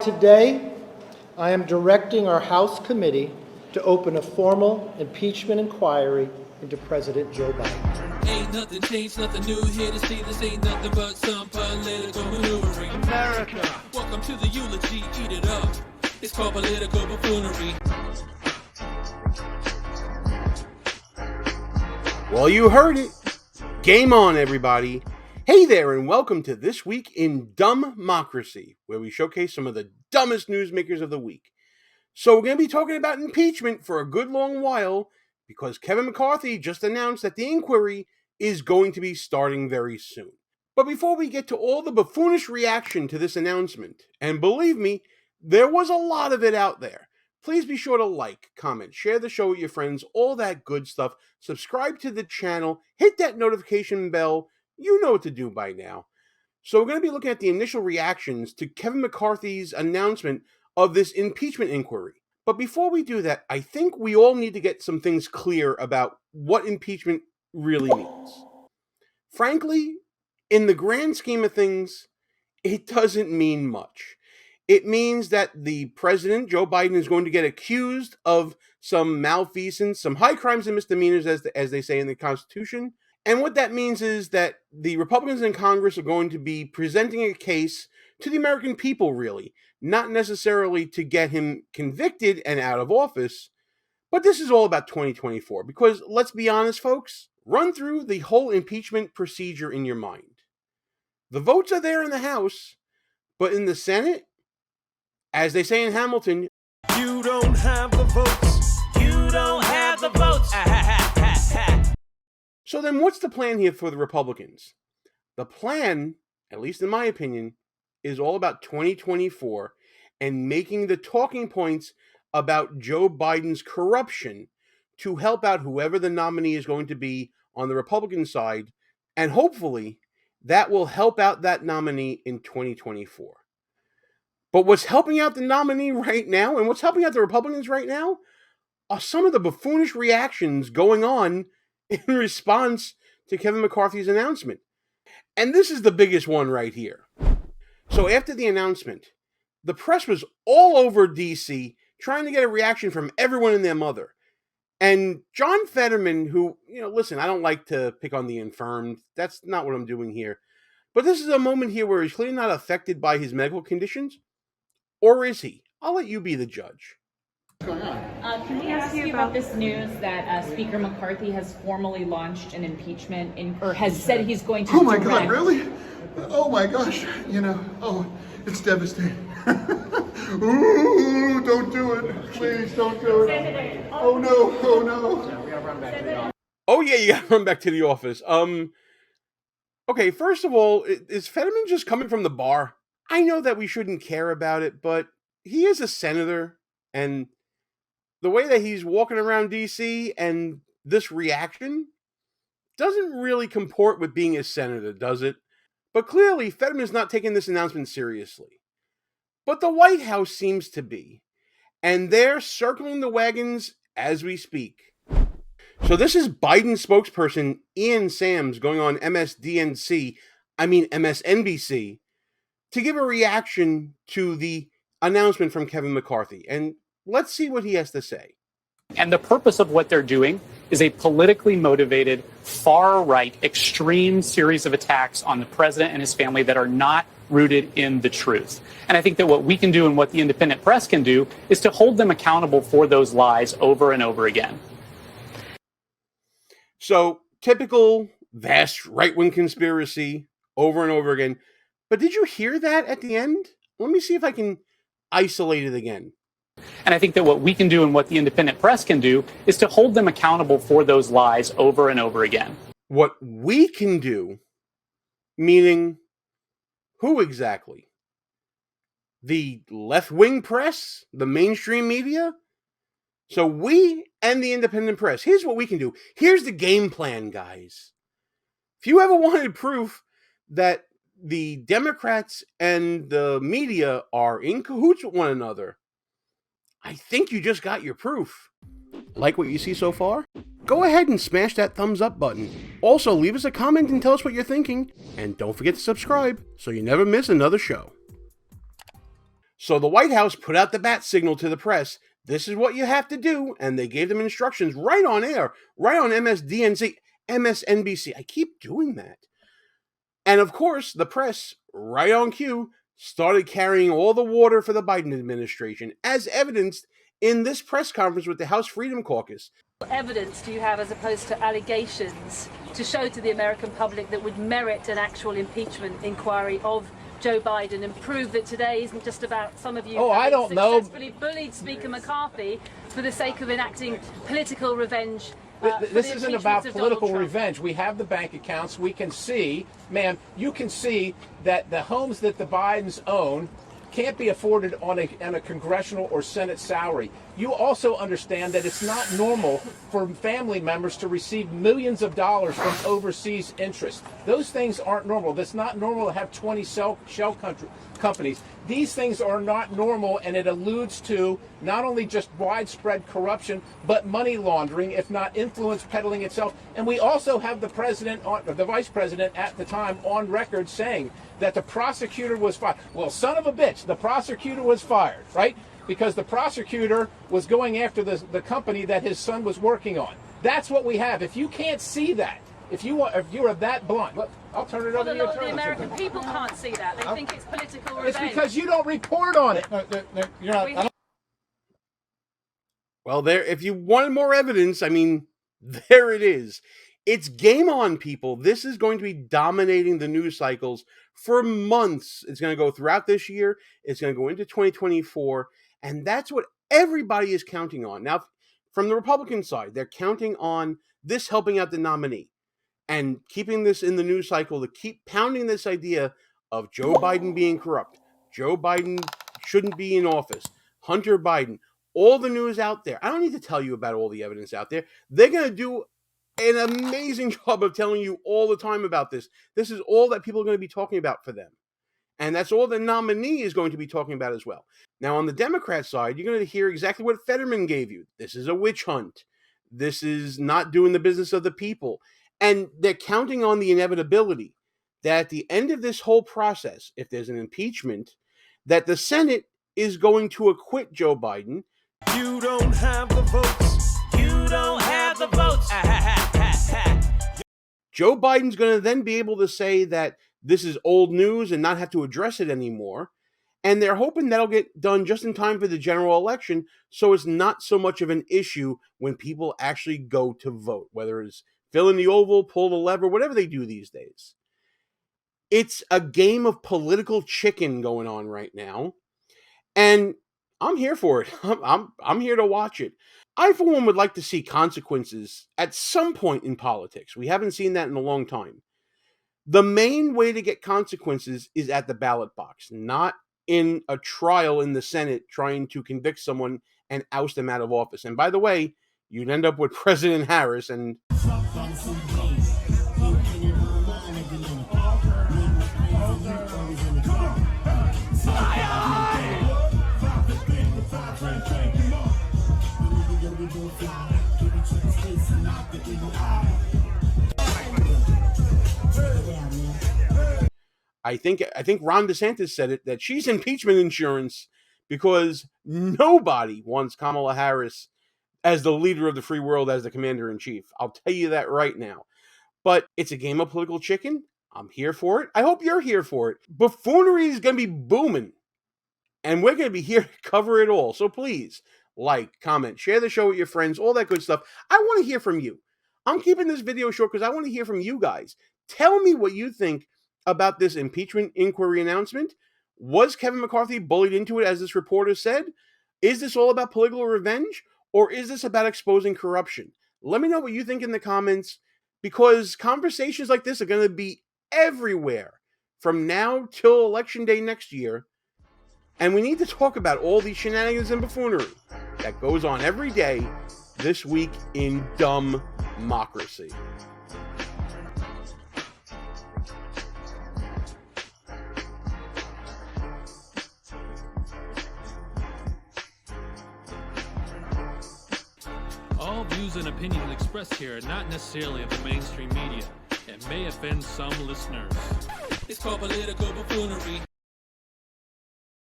Today, I am directing our House committee to open a formal impeachment inquiry into President Joe Biden. Ain't nothing changed, nothing new here to see. This ain't nothing but some political maneuvering. America. Welcome to the eulogy, eat it up. It's called political buffoonery. Well, you heard it. Game on, everybody. Hey there, and welcome to This Week in DUMBmocracy, where we showcase some of the dumbest newsmakers of the week. So we're going to be talking about impeachment for a good long while, because Kevin McCarthy just announced that the inquiry is going to be starting very soon. But before we get to all the buffoonish reaction to this announcement, and believe me, there was a lot of it out there, please be sure to like, comment, share the show with your friends, all that good stuff. Subscribe to the channel, hit that notification bell. You know what to do by now. So we're going to be looking at the initial reactions to Kevin McCarthy's announcement of this impeachment inquiry. But before we do that, I think we all need to get some things clear about what impeachment really means. Frankly, in the grand scheme of things, it doesn't mean much. It means that the president, Joe Biden, is going to get accused of some malfeasance, some high crimes and misdemeanors, as they say in the Constitution. And what that means is that the Republicans in Congress are going to be presenting a case to the American people, really, not necessarily to get him convicted and out of office, but this is all about 2024, because let's be honest, folks, run through the whole impeachment procedure in your mind. The votes are there in the House, but in the Senate, as they say in Hamilton, you don't have the votes. You don't have the votes. So then what's the plan here for the Republicans? The plan, at least in my opinion, is all about 2024 and making the talking points about Joe Biden's corruption to help out whoever the nominee is going to be on the Republican side. And hopefully that will help out that nominee in 2024. But what's helping out the nominee right now and what's helping out the Republicans right now are some of the buffoonish reactions going on in response to Kevin McCarthy's announcement. And this is the biggest one right here. So after the announcement, the press was all over DC trying to get a reaction from everyone and their mother. And John Fetterman, who, listen, I don't like to pick on the infirmed. That's not what I'm doing here. But this is a moment here where he's clearly not affected by his medical conditions. Or is he? I'll let you be the judge. What's going on? Can we ask you about this news that Speaker McCarthy has formally launched an impeachment or has said he's going to Oh my God, really? Oh my gosh, it's devastating. Ooh, don't do it. Please don't do it. Oh no. Oh yeah, you gotta run back to the office. Okay, first of all, is Fetterman just coming from the bar? I know that we shouldn't care about it, but he is a senator, and the way that he's walking around DC and this reaction doesn't really comport with being a senator, does it? But clearly, Fetterman's not taking this announcement seriously. But the White House seems to be, and they're circling the wagons as we speak. So this is Biden spokesperson Ian Sams going on MSNBC, to give a reaction to the announcement from Kevin McCarthy. And let's see what he has to say. And the purpose of what they're doing is a politically motivated, far-right, extreme series of attacks on the president and his family that are not rooted in the truth. And I think that what we can do and what the independent press can do is to hold them accountable for those lies over and over again. So, typical vast right-wing conspiracy over and over again. But did you hear that at the end? Let me see if I can isolate it again. And I think that what we can do and what the independent press can do is to hold them accountable for those lies over and over again. What we can do, meaning who exactly? The left-wing press? The mainstream media? So we and the independent press, here's what we can do. Here's the game plan, guys. If you ever wanted proof that the Democrats and the media are in cahoots with one another, I think you just got your proof. Like what you see so far? Go ahead and smash that thumbs up button. Also, leave us a comment and tell us what you're thinking. And don't forget to subscribe so you never miss another show. So the White House put out the bat signal to the press. This is what you have to do. And they gave them instructions right on air, right on MSNBC. I keep doing that. And of course, the press, right on cue, started carrying all the water for the Biden administration, as evidenced in this press conference with the House Freedom Caucus. Evidence do you have as opposed to allegations to show to the American public that would merit an actual impeachment inquiry of Joe Biden and prove that today isn't just about some of you I don't know. Successfully bullied Speaker McCarthy for the sake of enacting political revenge? This isn't about political Trump. revenge. We have the bank accounts. We can see, ma'am, you can see that the homes that the Bidens own can't be afforded on a congressional or Senate salary. You also understand that it's not normal for family members to receive millions of dollars from overseas interests. Those things aren't normal. It's not normal to have 20 shell companies. These things are not normal, and it alludes to not only just widespread corruption, but money laundering, if not influence peddling itself. And we also have the president, the vice president at the time, on record saying that the prosecutor was fired. Well, son of a bitch, the prosecutor was fired, right? Because the prosecutor was going after the company that his son was working on. That's what we have. If you can't see that, if you are that blunt, I'll turn it over to you. The American people can't see that. They think it's political revenge. It's because you don't report on it. You're not. Well, there, if you wanted more evidence, I mean, there it is. It's game on, people. This is going to be dominating the news cycles for months. It's going to go throughout this year. It's going to go into 2024. And that's what everybody is counting on. Now, from the Republican side, they're counting on this helping out the nominee and keeping this in the news cycle to keep pounding this idea of Joe Biden being corrupt. Joe Biden shouldn't be in office. Hunter Biden. All the news out there. I don't need to tell you about all the evidence out there. They're going to do an amazing job of telling you all the time about this. This is all that people are going to be talking about for them. And that's all the nominee is going to be talking about as well. Now, on the Democrat side, you're going to hear exactly what Fetterman gave you. This is a witch hunt. This is not doing the business of the people. And they're counting on the inevitability that at the end of this whole process, if there's an impeachment, that the Senate is going to acquit Joe Biden. You don't have the votes. You don't have the votes. Joe Biden's going to then be able to say that this is old news and not have to address it anymore. And they're hoping that'll get done just in time for the general election, so it's not so much of an issue when people actually go to vote, whether it's fill in the oval, pull the lever, whatever they do these days. It's a game of political chicken going on right now, and I'm here for it. I'm here to watch it. I, for one, would like to see consequences at some point in politics. We haven't seen that in a long time. The main way to get consequences is at the ballot box, not in a trial in the Senate trying to convict someone and oust them out of office. And by the way, you'd end up with President Harris and I think Ron DeSantis said it, that she's impeachment insurance because nobody wants Kamala Harris as the leader of the free world, as the commander-in-chief. I'll tell you that right now. But it's a game of political chicken. I'm here for it. I hope you're here for it. Buffoonery is going to be booming. And we're going to be here to cover it all. So please, like, comment, share the show with your friends, all that good stuff. I want to hear from you. I'm keeping this video short because I want to hear from you guys. Tell me what you think about this impeachment inquiry announcement. Was Kevin McCarthy bullied into it, as this reporter said? Is this all about political revenge? Or is this about exposing corruption? Let me know what you think in the comments, because conversations like this are going to be everywhere from now till Election Day next year. And we need to talk about all these shenanigans and buffoonery that goes on every day this week in DUMBmocracy. All views and opinions expressed here are not necessarily of the mainstream media and may offend some listeners. It's called political buffoonery.